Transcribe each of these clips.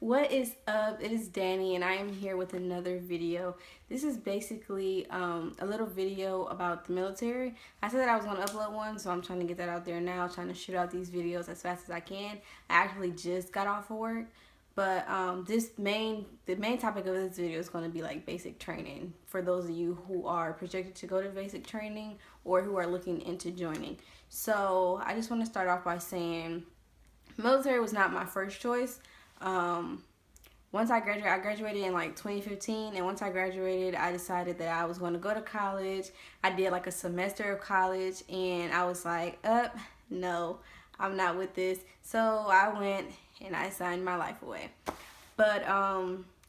What is up? It is Danny and I am here with another video. This is basically a little video about the military. I said that I was going to upload one, so I'm trying to get that out there now, trying to shoot out these videos as fast as I can. I actually just got off of work, but the main topic of this video is going to be like basic training for those of you who are projected to go to basic training or who are looking into joining. So I just want to start off by saying military was not my first choice. Once I graduated in like 2015, and once I graduated, I decided that I was going to go to college. I did like a semester of college, and I was like, no, I'm not with this. So I went and I signed my life away. But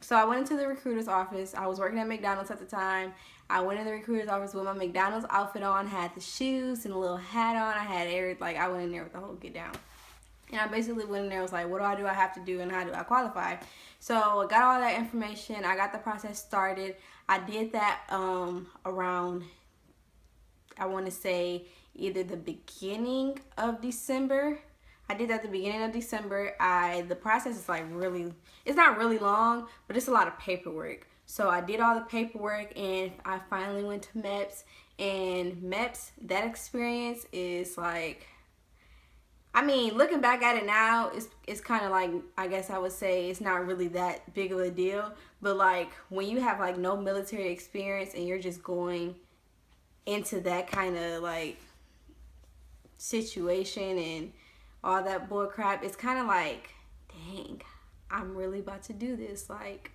so I went into the recruiter's office. I was working at McDonald's at the time. I went in the recruiter's office with my McDonald's outfit on, had the shoes and a little hat on. I had I went in there with the whole get down. And I basically went in there and was like, what do I have to do and how do I qualify? So I got all that information. I got the process started. I did that around, I want to say, either the beginning of December. I did that at the beginning of December. The process is like it's not really long, but it's a lot of paperwork. So I did all the paperwork and I finally went to MEPS. And MEPS, that experience is like, I mean, looking back at it now, it's kind of like, I guess I would say it's not really that big of a deal. But like when you have like no military experience and you're just going into that kind of like situation and all that bull crap, it's kind of like, dang, I'm really about to do this. Like,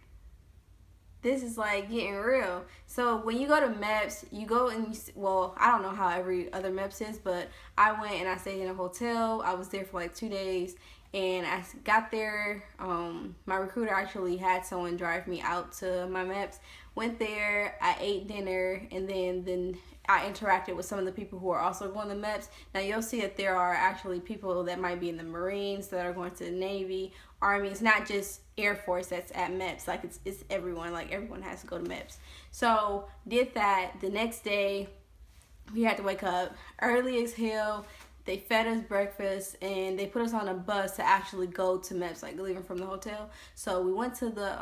this is like getting real. So when you go to MEPS, you go and well, I don't know how every other MEPS is, but I went and I stayed in a hotel. I was there for like 2 days, and I got there. My recruiter actually had someone drive me out to my MEPS. Went there, I ate dinner, and then I interacted with some of the people who are also going to MEPS. Now you'll see that there are actually people that might be in the Marines, that are going to the Navy, Army. It's not just Air Force that's at MEPS. Like it's everyone. Like everyone has to go to MEPS. So did that. The next day we had to wake up early as hell. They fed us breakfast and they put us on a bus to actually go to MEPS, like leaving from the hotel. So we went to the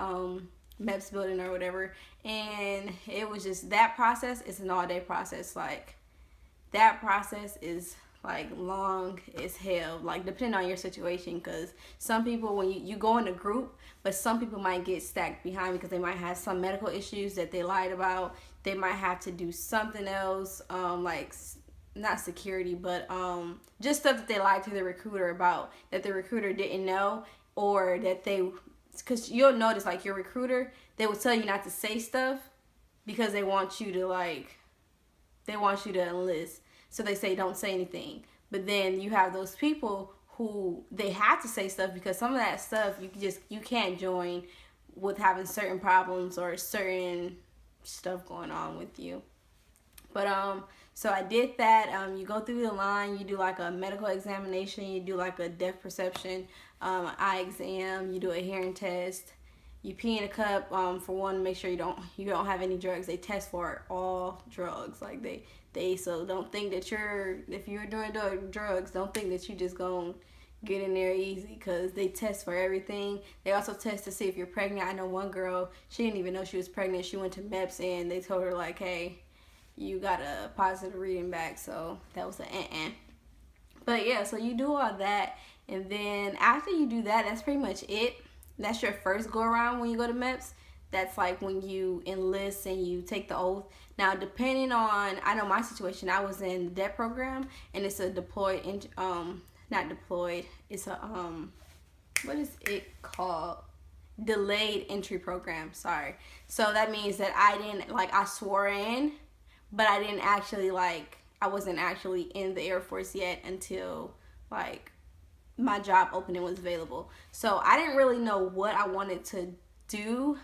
MEPS building or whatever, and it was just, that process is an all-day process. Like that process is like long as hell, like depending on your situation, because some people, when you go in a group, but some people might get stacked behind because they might have some medical issues that they lied about. They might have to do something else, like not security, but just stuff that they lied to the recruiter about, that the recruiter didn't know, or that because you'll notice, like, your recruiter, they will tell you not to say stuff because they want you to enlist. So they say don't say anything. But then you have those people who they have to say stuff because some of that stuff you can't join with having certain problems or certain stuff going on with you. But so I did that. You go through the line, you do like a medical examination, you do like a depth perception, eye exam, you do a hearing test, you pee in a cup for one, to make sure you don't have any drugs. They test for all drugs. Like so don't think that if you're doing drugs, don't think that you just gonna get in there easy, because they test for everything. They also test to see if you're pregnant. I know one girl, she didn't even know she was pregnant. She went to MEPS and they told her like, hey, you got a positive reading back. So that was But yeah, so you do all that, and then after you do that, that's pretty much it. That's your first go around when you go to MEPS. That's like when you enlist and you take the oath. Now, depending on, I know my situation, I was in the DEP program, and it's a not deployed, it's a, what is it called? Delayed entry program, sorry. So that means that I swore in, but I didn't actually, I wasn't actually in the Air Force yet until, my job opening was available. So I didn't really know what I wanted to do.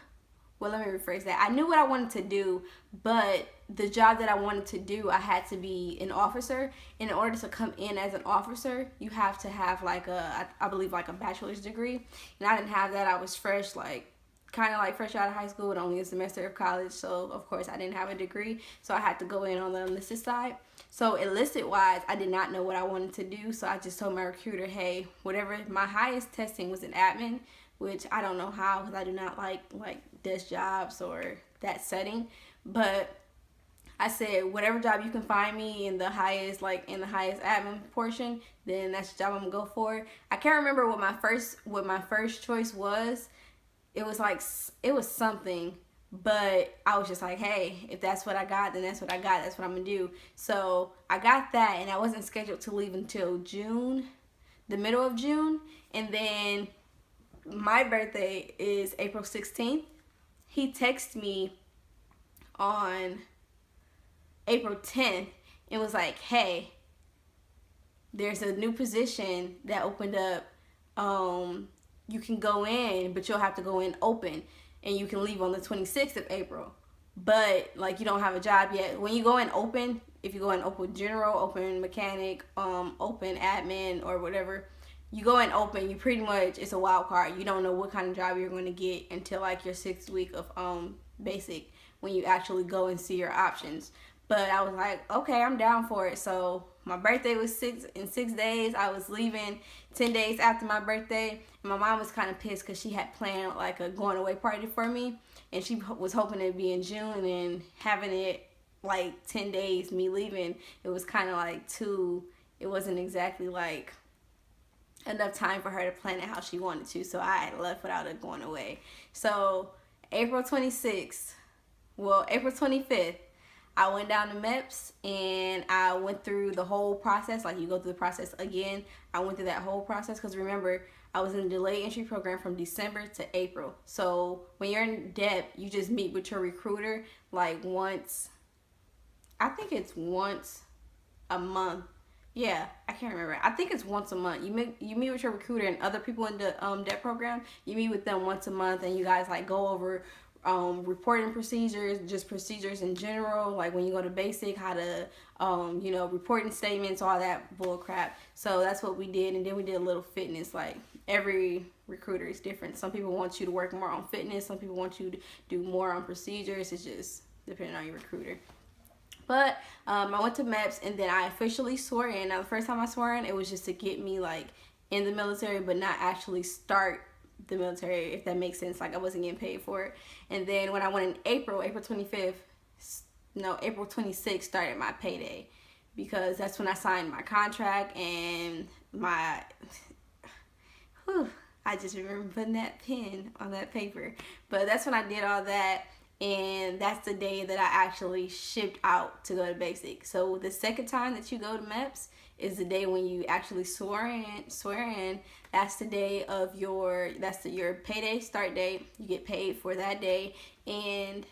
Well, let me rephrase that. I knew what I wanted to do, but the job that I wanted to do, I had to be an officer. In order to come in as an officer, you have to have I believe a bachelor's degree. And I didn't have that. I was fresh, kind of fresh out of high school with only a semester of college. So, of course, I didn't have a degree. So I had to go in on the enlisted side. So enlisted-wise, I did not know what I wanted to do. So I just told my recruiter, hey, whatever, my highest testing was in admin. which I don't know how, because I do not like desk jobs or that setting. But I said, whatever job you can find me in the highest admin portion, then that's the job I'm gonna go for. I can't remember what my first choice was. It was something, but I was just like, hey, if that's what I got, then that's what I got. That's what I'm gonna do. So I got that, and I wasn't scheduled to leave until June, the middle of June, and then my birthday is April 16th. He texted me on April 10th and was like, hey, there's a new position that opened up. You can go in, but you'll have to go in open, and you can leave on the 26th of April. But like, you don't have a job yet. When you go in open, if you go in open general, open mechanic, open admin, or whatever, you go in open, you pretty much, it's a wild card. You don't know what kind of job you're going to get until like your 6th week of basic, when you actually go and see your options. But I was like, okay, I'm down for it. So my birthday was in 6 days. I was leaving 10 days after my birthday. And my mom was kind of pissed because she had planned like a going away party for me. And she was hoping it'd be in June, and having it like 10 days, me leaving, it was kind of like it wasn't exactly like enough time for her to plan it how she wanted to. So I had left without it going away. So April 25th, I went down to MEPS, and I went through the whole process. Like, you go through the process again. I went through that whole process because, remember, I was in the delayed entry program from December to April. So when you're in DEP, you just meet with your recruiter like once, I think it's once a month. Yeah, I can't remember. I think it's once a month. You meet with your recruiter and other people in the DEP program. You meet with them once a month, and you guys like go over reporting procedures, just procedures in general, like when you go to basic, how to reporting statements, all that bull crap. So that's what we did. And then we did a little fitness. Like, every recruiter is different. Some people want you to work more on fitness, some people want you to do more on procedures. It's just depending on your recruiter. But I went to MEPS, and then I officially swore in. Now, the first time I swore in, it was just to get me like in the military, but not actually start the military, if that makes sense. Like, I wasn't getting paid for it. And then when I went in April 26th started my payday, because that's when I signed my contract, and I just remember putting that pen on that paper. But that's when I did all that, and that's the day that I actually shipped out to go to basic. So the second time that you go to MEPS is the day when you actually swear in. That's the day of your payday start date. You get paid for that day, and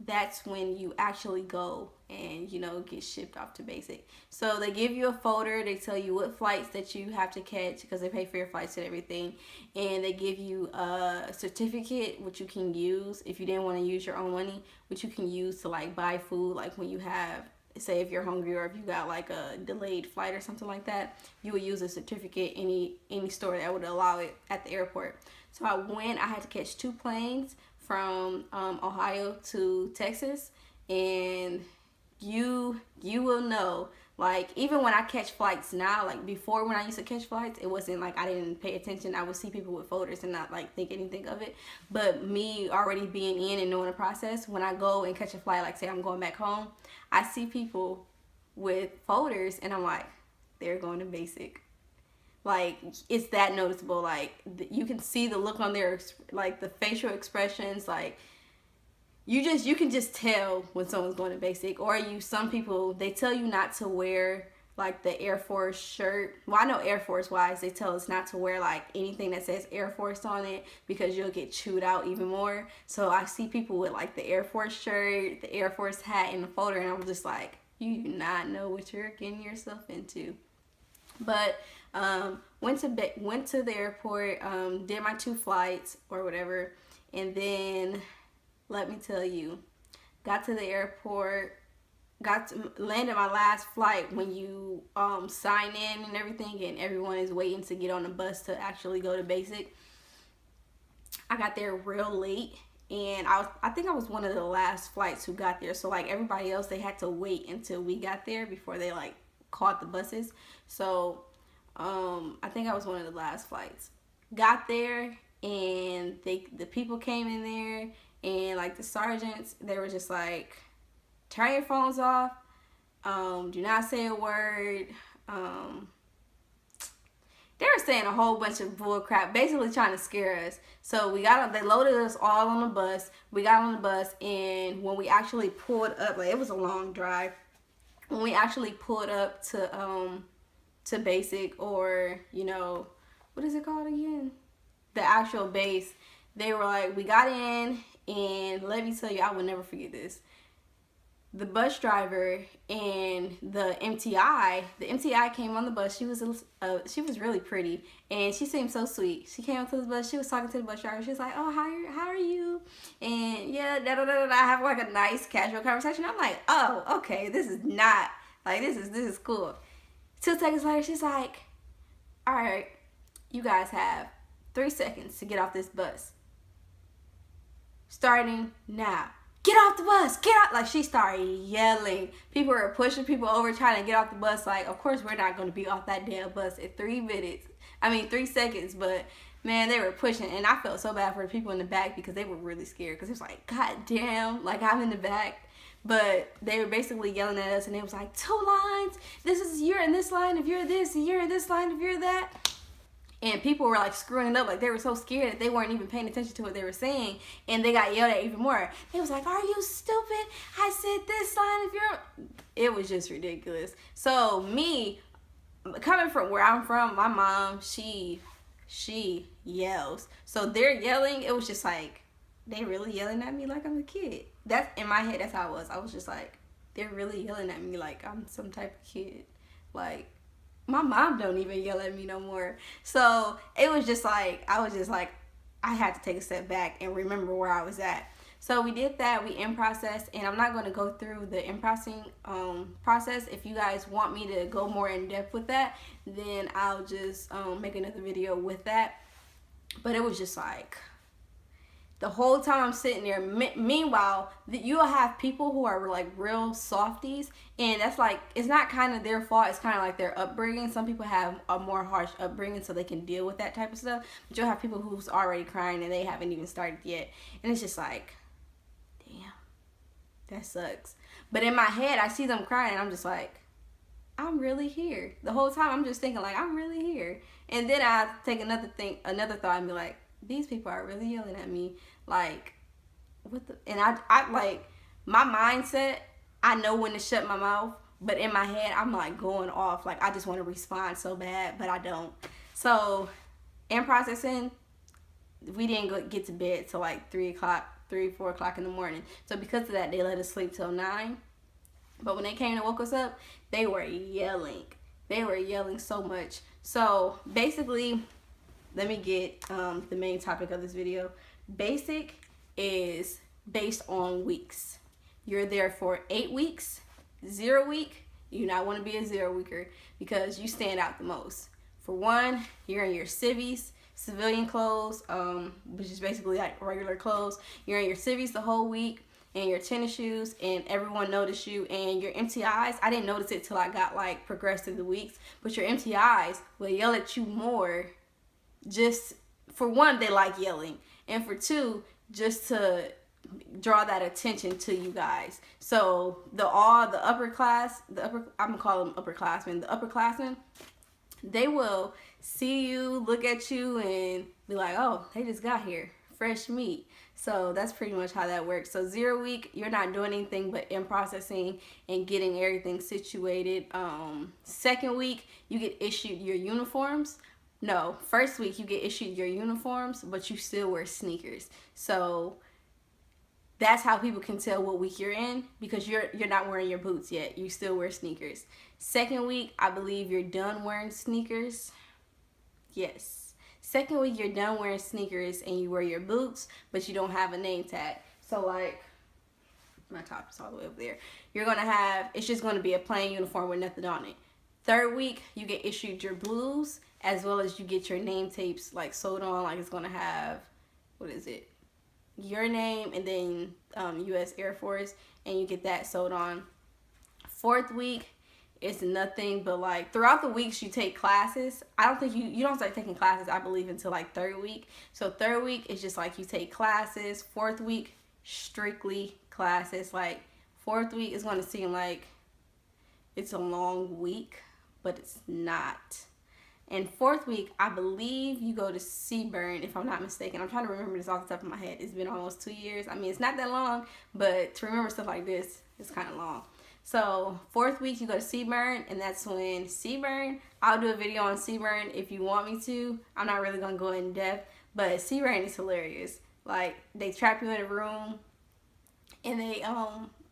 that's when you actually go and get shipped off to basic. So they give you a folder. They tell you what flights that you have to catch, because they pay for your flights and everything. And they give you a certificate which you can use if you didn't want to use your own money, which you can use to like buy food. Like, when you have, say, if you're hungry, or if you got like a delayed flight or something like that, you would use a certificate any store that would allow it at the airport. So I had to catch 2 planes from Ohio to Texas, and you will know, like, even when I catch flights now, like before, when I used to catch flights, it wasn't like I didn't pay attention. I would see people with folders and not like think anything of it. But me already being in and knowing the process, when I go and catch a flight, like say I'm going back home, I see people with folders, and I'm like, they're going to basic. Like, it's that noticeable. Like, you can see the look on their, like, the facial expressions. Like, you can just tell when someone's going to basic. Or some people, they tell you not to wear like the Air Force shirt. Well, I know Air Force wise, they tell us not to wear like anything that says Air Force on it, because you'll get chewed out even more. So I see people with like the Air Force shirt, the Air Force hat, and the folder, and I'm just like, you do not know what you're getting yourself into. But went to the airport, did my 2 flights or whatever, and then let me tell you, got to the airport, landed my last flight. When you sign in and everything, and everyone is waiting to get on the bus to actually go to basic, I got there real late, and I think I was one of the last flights who got there. So like everybody else, they had to wait until we got there before they like caught the buses. So I think I was one of the last flights. Got there, and the people came in there, and like the sergeants, they were just like, turn your phones off, do not say a word. They were saying a whole bunch of bull crap, basically trying to scare us. So they loaded us all on the bus. We got on the bus, and when we actually pulled up, like, it was a long drive. When we actually pulled up to basic, or, you know, what is it called again? The actual base, they were like, we got in, and let me tell you, I will never forget this. The bus driver and the MTI came on the bus. She was really pretty, and she seemed so sweet. She came up to the bus. She was talking to the bus driver. She was like, "Oh, how are you?" And yeah, I have like a nice casual conversation. I'm like, "Oh, okay, this is not like this is cool." 2 seconds later, she's like, "All right, you guys have 3 seconds to get off this bus. Starting now. Get off the bus, get out." Like, she started yelling. People were pushing people over trying to get off the bus. Like, of course we're not going to be off that damn bus in 3 seconds. But man, they were pushing, and I felt so bad for the people in the back because they were really scared, because it was like, god damn, like, I'm in the back. But they were basically yelling at us, and it was like, 2 lines, you're in this line if you're this, and you're in this line if you're that. And people were like screwing it up. Like, they were so scared that they weren't even paying attention to what they were saying. And they got yelled at even more. They was like, "Are you stupid? I said this line if you're..." It was just ridiculous. So me, coming from where I'm from, my mom, she yells. So they're yelling. It was just like, they really yelling at me like I'm a kid. That's, in my head, that's how I was. I was just like, they're really yelling at me like I'm some type of kid. Like, my mom don't even yell at me no more. So it was just like, I had to take a step back and remember where I was at. So we did that. We in-processed, and I'm not going to go through the in-processing process. If you guys want me to go more in depth with that, then I'll just make another video with that. But it was just like, the whole time I'm sitting there, meanwhile, you'll have people who are like real softies, and that's like, it's not kind of their fault, it's kind of like their upbringing. Some people have a more harsh upbringing, so they can deal with that type of stuff. But you'll have people who's already crying and they haven't even started yet, and it's just like, damn, that sucks. But in my head, I see them crying, and I'm just like, I'm really here. The whole time I'm just thinking like, I'm really here. And then I take another thought, and be like, these people are really yelling at me. Like, what the... And I like, my mindset, I know when to shut my mouth, but in my head, I'm like going off. Like, I just want to respond so bad, but I don't. So, in processing, we didn't get to bed till like 4 o'clock in the morning. So because of that, they let us sleep till 9. But when they came and woke us up, they were yelling. They were yelling so much. So basically, let me get the main topic of this video. Basic is based on weeks. You're there for 8 weeks. 0 week, you not want to be a 0 weeker, because you stand out the most. For one, you're in your civvies, civilian clothes, which is basically like regular clothes. You're in your civvies the whole week, and your tennis shoes, and everyone noticed you. And your MTIs, I didn't notice it till I got like progressed through the weeks, but your MTIs will yell at you more. Just for one, they like yelling, and for two, just to draw that attention to you guys. So I'm gonna call them upperclassmen. The upperclassmen, they will see you, look at you, and be like, oh, they just got here, fresh meat. So that's pretty much how that works. So 0 week, you're not doing anything but in processing and getting everything situated. Second week, you get issued your uniforms. No, first week you get issued your uniforms, but you still wear sneakers. So that's how people can tell what week you're in, because you're not wearing your boots yet. You still wear sneakers. Second week, I believe you're done wearing sneakers. Yes. Second week, you're done wearing sneakers and you wear your boots, but you don't have a name tag. So like, my top is all the way over there. You're going to have, it's just going to be a plain uniform with nothing on it. Third week, you get issued your blues, as well as you get your name tapes like sewed on. Like, it's going to have, what is it? Your name, and then U.S. Air Force, and you get that sewed on. Fourth week, it's nothing but like throughout the weeks you take classes. I don't think you don't start taking classes, I believe, until like third week. So third week is just like you take classes. Fourth week, strictly classes. Like fourth week is going to seem like it's a long week, but it's not. And fourth week, I believe you go to Seaburn, if I'm not mistaken. I'm trying to remember this off the top of my head. It's been almost 2 years. I mean, it's not that long, but to remember stuff like this, it's kind of long. So fourth week, you go to Seaburn, and that's when Seaburn, I'll do a video on Seaburn if you want me to. I'm not really going to go in depth, but Seaburn is hilarious. Like, they trap you in a room, and they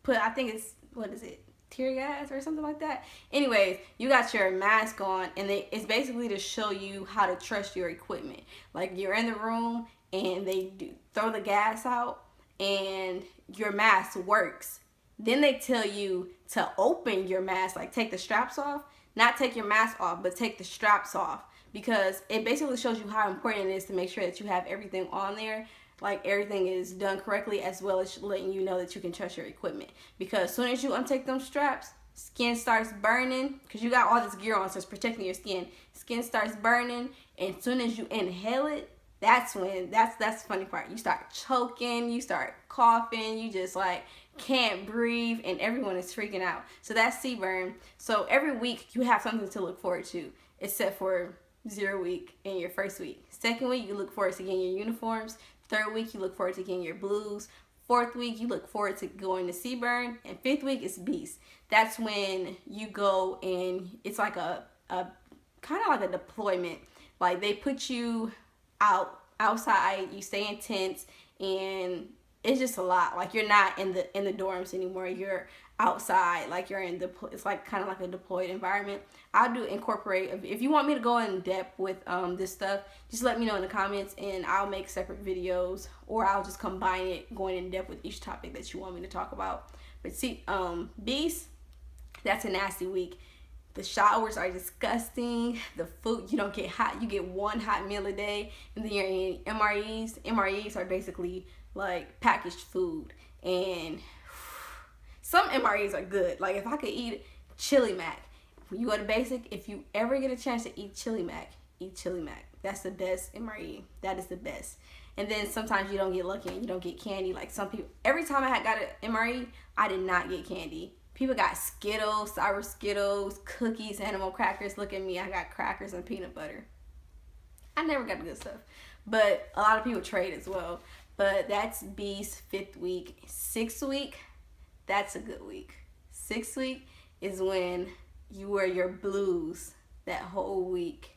put, I think it's, what is it? Tear gas or something like that. Anyways, you got your mask on, and it's basically to show you how to trust your equipment. Like, you're in the room and they throw the gas out and your mask works. Then they tell you to open your mask, like take the straps off. Not take your mask off, but take the straps off, because it basically shows you how important it is to make sure that you have everything on there, like everything is done correctly, as well as letting you know that you can trust your equipment. Because as soon as you untake them straps, skin starts burning, because you got all this gear on, so it's protecting your skin. Skin starts burning, and as soon as you inhale it, that's when, that's the funny part. You start choking, you start coughing, you just like can't breathe, and everyone is freaking out. So that's Seaburn. So every week you have something to look forward to, except for 0 week and your first week. Second week, you look forward to getting your uniforms. Third week, you look forward to getting your blues. Fourth week, you look forward to going to Seaburn. And fifth week is Beast. That's when you go, and it's like a kind of like a deployment. Like, they put you outside, you stay in tents, and it's just a lot. Like, you're not in the dorms anymore. You're outside, like you're in it's like kind of like a deployed environment. I'll do incorporate, if you want me to go in depth with this stuff, just let me know in the comments, and I'll make separate videos, or I'll just combine it, going in depth with each topic that you want me to talk about. But see, Beast, that's a nasty week. The showers are disgusting. The food, you don't get hot. You get one hot meal a day, and then you're in MREs. MREs are basically like packaged food, and some MREs are good. Like, if I could eat Chili Mac, when you go to basic, if you ever get a chance to eat Chili Mac, eat Chili Mac. That's the best MRE. That is the best. And then sometimes you don't get lucky and you don't get candy. Like some people, every time I got an MRE, I did not get candy. People got Skittles, sour Skittles, cookies, animal crackers. Look at me, I got crackers and peanut butter. I never got the good stuff. But a lot of people trade as well. But that's Beast, 5th week. 6th week, that's a good week. 6th week is when you wear your blues that whole week.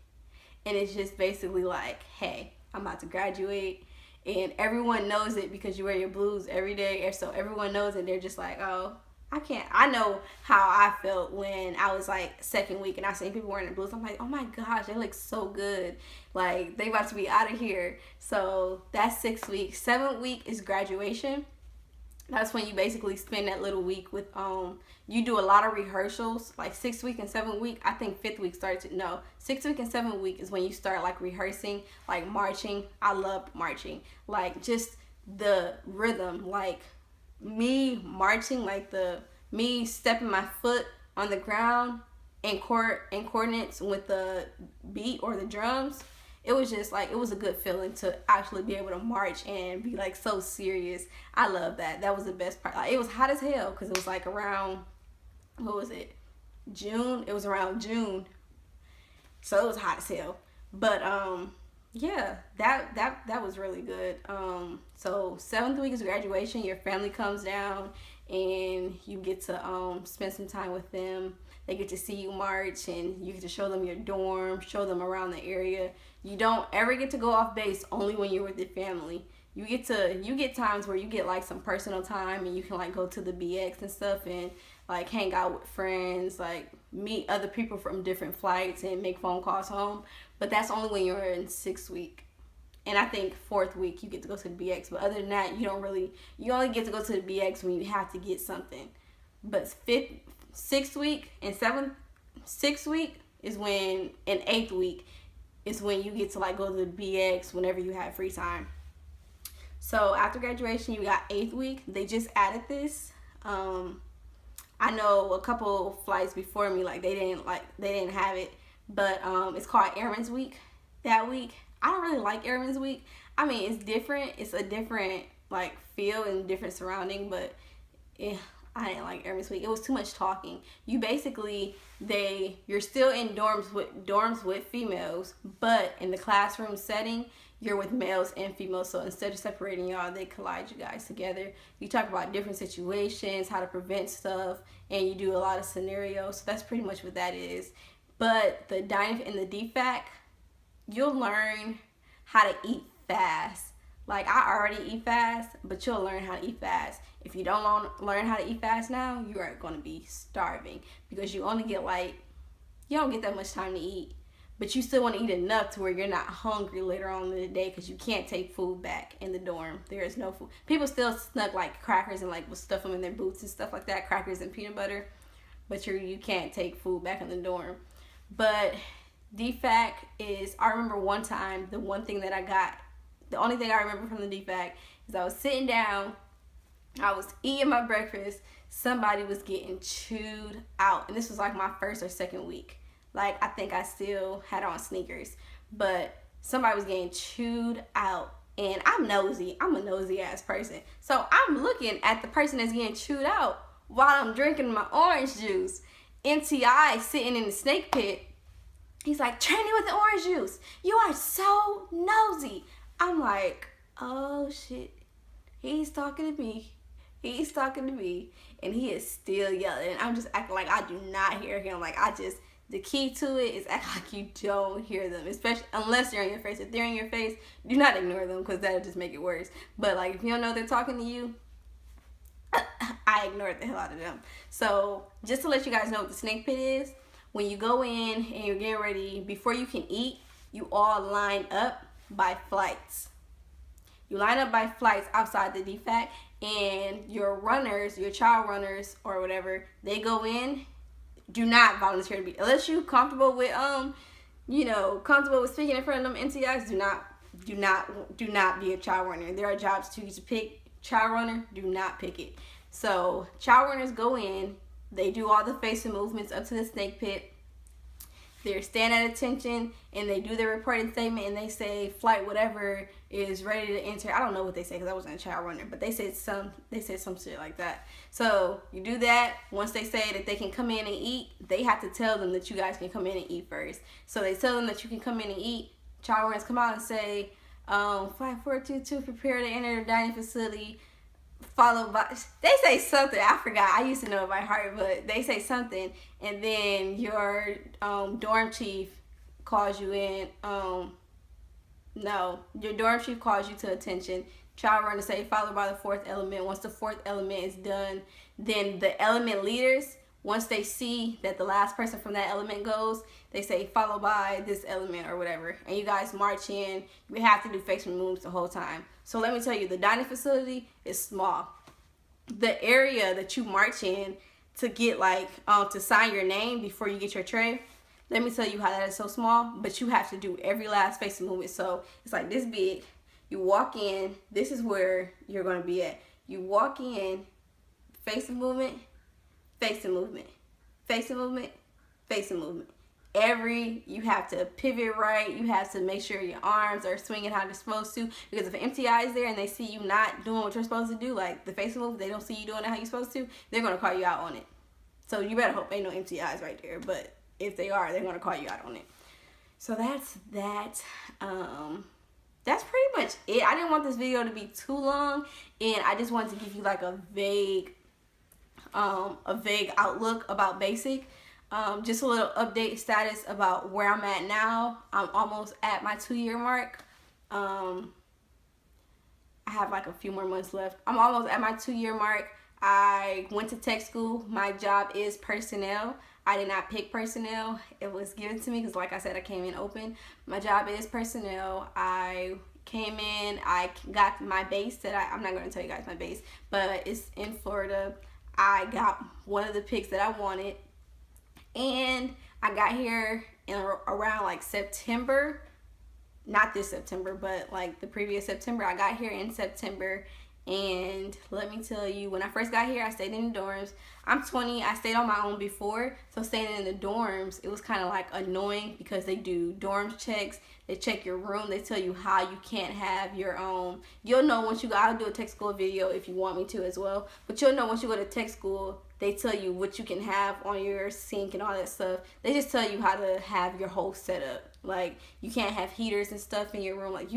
And it's just basically like, hey, I'm about to graduate. And everyone knows it because you wear your blues every day. And so everyone knows it. They're just like, oh, I know how I felt when I was like 2nd week and I seen people wearing their blues. I'm like, oh my gosh, they look so good. Like, they about to be out of here. So that's 6th week. 7th week is graduation. That's when you basically spend that little week with, you do a lot of rehearsals, like 6th week and 7th week. I think 5th week starts, no, 6th week and 7th week is when you start like rehearsing, like marching. I love marching. Like, just the rhythm, like me marching, like me stepping my foot on the ground in coordinates with the beat or the drums. It was just like, it was a good feeling to actually be able to march and be like so serious. I love that. That was the best part. Like, it was hot as hell because it was like around, what was it? June. It was around June. So it was hot as hell. But yeah, that was really good. So 7th week is graduation. Your family comes down and you get to spend some time with them. They get to see you march, and you get to show them your dorm, show them around the area. You don't ever get to go off base only when you're with your family. You get times where you get like some personal time, and you can like go to the BX and stuff and like hang out with friends, like meet other people from different flights and make phone calls home. But that's only when you're in 6th week. And I think 4th week you get to go to the BX. But other than that, you only get to go to the BX when you have to get something. But 6th week and 6th week is when, and 8th week is when you get to like go to the BX whenever you have free time. So after graduation, you got 8th week. They just added this. I know a couple flights before me, like they didn't have it, but it's called Airman's Week that week. I don't really like Airman's Week. I mean, it's different. It's a different like feel and different surrounding, but I didn't like Airman's Week. It was too much talking. You basically you're still in dorms with females, but in the classroom setting, you're with males and females. So instead of separating y'all, they collide you guys together. You talk about different situations, how to prevent stuff, and you do a lot of scenarios. So that's pretty much what that is. But the dining and the DFAC, you'll learn how to eat fast. Like, I already eat fast, but you'll learn how to eat fast. If you don't learn how to eat fast now, you are going to be starving, because you only get you don't get that much time to eat. But you still want to eat enough to where you're not hungry later on in the day, because you can't take food back in the dorm. There is no food. People still snug like crackers and like will stuff them in their boots and stuff like that, crackers and peanut butter. But you can't take food back in the dorm. But DFAC is, I remember one time, the only thing I remember from the DFAC is I was sitting down, I was eating my breakfast, somebody was getting chewed out. And this was like my first or second week. Like, I think I still had on sneakers, but somebody was getting chewed out. And I'm nosy. I'm a nosy ass person. So I'm looking at the person that's getting chewed out while I'm drinking my orange juice. NTI sitting in the snake pit. He's like, "Train me with the orange juice. You are so nosy." I'm like, oh shit. He's talking to me. He's talking to me. And he is still yelling. I'm just acting like I do not hear him. Like, the key to it is act like you don't hear them, especially unless they're in your face. If they're in your face, do not ignore them, because that'll just make it worse. But like, if you don't know they're talking to you, I ignored the hell out of them. So just to let you guys know what the snake pit is, when you go in and you're getting ready, before you can eat, you all line up by flights. You line up by flights outside the DFAC, and your runners, your child runners or whatever, they go in. Do not volunteer to be, unless you comfortable with comfortable with speaking in front of them NTIs. Do not be a child runner. There are jobs too to pick. Child runner, do not pick it. So child runners go in, they do all the facing movements up to the snake pit. They're stand at attention, and they do their reporting statement, and they say flight whatever is ready to enter. I don't know what they say, because I wasn't a child runner, but they said some shit like that. So you do that. Once they say that they can come in and eat, they have to tell them that you guys can come in and eat first. So they tell them that you can come in and eat. Child runners come out and say, flight 422, prepare to enter the dining facility, followed by, they say something, I forgot, I used to know it by heart, but they say something, and then your dorm chief calls you in. Your dorm chief calls you to attention. Child runner say followed by the fourth element. Once the fourth element is done, then the element leaders, once they see that the last person from that element goes, they say followed by this element or whatever, and you guys march in. We have to do facing moves the whole time. So let me tell you, the dining facility is small. The area that you march in to get to sign your name before you get your tray, let me tell you how that is so small, but you have to do every last facing movement. So it's like this big. You walk in, this is where you're going to be at. You walk in, facing movement, facing movement, facing movement, facing movement. You have to pivot right. You have to make sure your arms are swinging how they're supposed to. Because if an MTI is there and they see you not doing what you're supposed to do, like the facing move, they don't see you doing it how you're supposed to, they're going to call you out on it. So you better hope ain't no MTIs right there. But if they are, they're going to call you out on it. So that's that. That's pretty much it. I didn't want this video to be too long, and I just wanted to give you like a vague outlook about basic. Just a little update status about where I'm at now. I'm almost at my 2-year mark. I have like a few more months left. I'm almost at my 2-year mark. I went to tech school. My job is personnel. I did not pick personnel. It was given to me because, like I said, I came in open. My job is personnel. I came in. I got my base that I'm not going to tell you guys my base, but it's in Florida. I got one of the picks that I wanted. And I got here in around like September. Not this September, but like the previous September. I got here in September. And let me tell you, when I first got here, I stayed in the dorms. I'm 20. I stayed on my own before. So staying in the dorms, it was kind of like annoying because they do dorms checks. They check your room. They tell you how you can't have your own. You'll know once you go. I'll do a tech school video if you want me to as well. But you'll know once you go to tech school, they tell you what you can have on your sink and all that stuff. They just tell you how to have your whole setup. Like, you can't have heaters and stuff in your room. Like,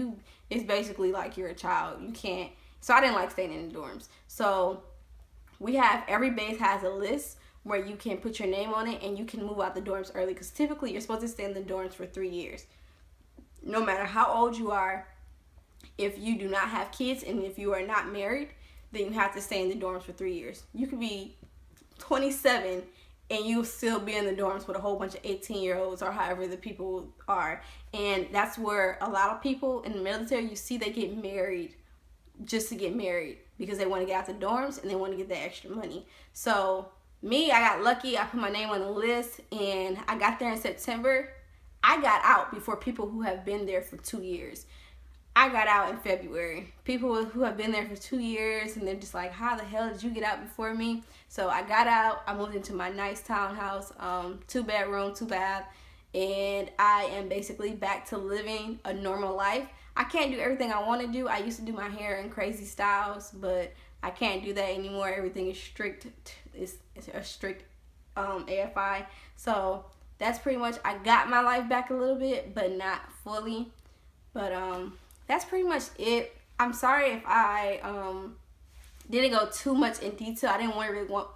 it's basically like you're a child. You can't. So I didn't like staying in the dorms. So every base has a list where you can put your name on it and you can move out the dorms early. Because typically you're supposed to stay in the dorms for 3 years. No matter how old you are, if you do not have kids and if you are not married, then you have to stay in the dorms for 3 years. You could be 27 and you'll still be in the dorms with a whole bunch of 18-year-olds or however the people are. And that's where a lot of people in the military, you see they get married just to get married because they want to get out the dorms and they want to get that extra money. So me, I got lucky. I put my name on the list and I got there in September. I got out before people who have been there for 2 years. I got out in February. People who have been there for 2 years and they're just like, how the hell did you get out before me? So I got out. I moved into my nice townhouse, 2-bedroom, 2-bath, and I am basically back to living a normal life. I can't do everything I want to do. I used to do my hair in crazy styles, but I can't do that anymore. Everything is strict. It's a strict AFI. So that's pretty much, I got my life back a little bit, but not fully. But that's pretty much it. I'm sorry if I didn't go too much in detail. I didn't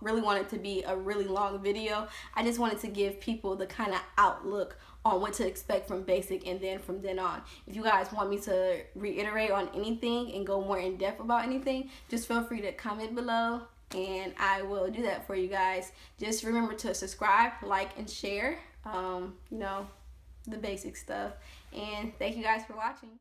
really want it to be a really long video. I just wanted to give people the kind of outlook on what to expect from basic and then from then on. If you guys want me to reiterate on anything and go more in depth about anything, just feel free to comment below and I will do that for you guys. Just remember to subscribe, like, and share, you know, the basic stuff. And thank you guys for watching.